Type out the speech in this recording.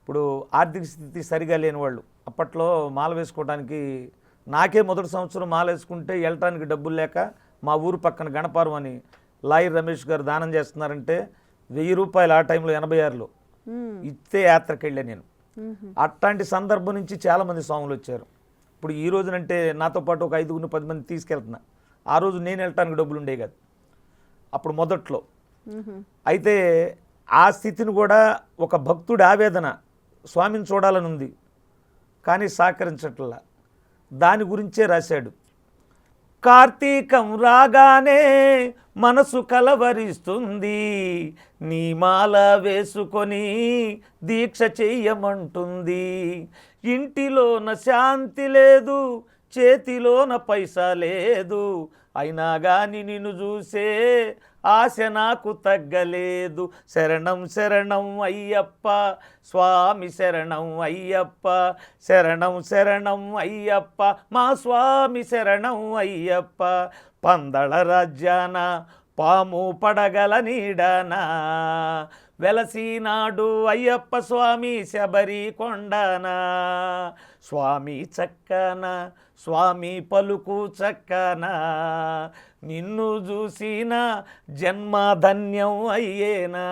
ఇప్పుడు ఆర్థిక స్థితి సరిగా లేని వాళ్ళు అప్పట్లో మాల వేసుకోవడానికి నాకే మొదటి సంవత్సరం మాల వేసుకుంటే వెళ్ళటానికి డబ్బులు లేక మా ఊరు పక్కన గణపారం అని లాయర్ రమేష్ గారు దానం చేస్తున్నారంటే 1000 రూపాయలు ఆ టైంలో 86లో ఇస్తే యాత్రకి వెళ్ళా నేను. అట్లాంటి సందర్భం నుంచి చాలామంది స్వాములు వచ్చారు. ఇప్పుడు ఈ రోజునంటే నాతో పాటు ఒక 5-10 మంది తీసుకెళ్తున్నా. ఆ రోజు నేను వెళ్ళటానికి డబ్బులు ఉండే కాదు అప్పుడు మొదట్లో. అయితే ఆ స్థితిని కూడా ఒక భక్తుడి ఆవేదన స్వామిని చూడాలని ఉంది కానీ సహకరించట్లా, దాని గురించే రాశాడు. కార్తీకం రాగానే మనసు కలవరిస్తుంది, నీ మాల వేసుకొని దీక్ష చెయ్యమంటుంది. ఇంటిలోన శాంతి లేదు, చేతిలోన పైసా లేదు, అయినా గాని నిన్ను చూసే ఆశ నాకు తగ్గలేదు. శరణం శరణం అయ్యప్ప స్వామి, శరణం అయ్యప్ప, శరణం శరణం అయ్యప్ప మా స్వామి, శరణం అయ్యప్ప. పందళ రాజ్యాన పాము పడగల నీడనా వెలసినాడు అయ్యప్ప స్వామి శబరి కొండనా. స్వామి చక్కన స్వామి పలుకు చక్కన, నిన్ను చూసిన జన్మ ధన్యం అయ్యేనా.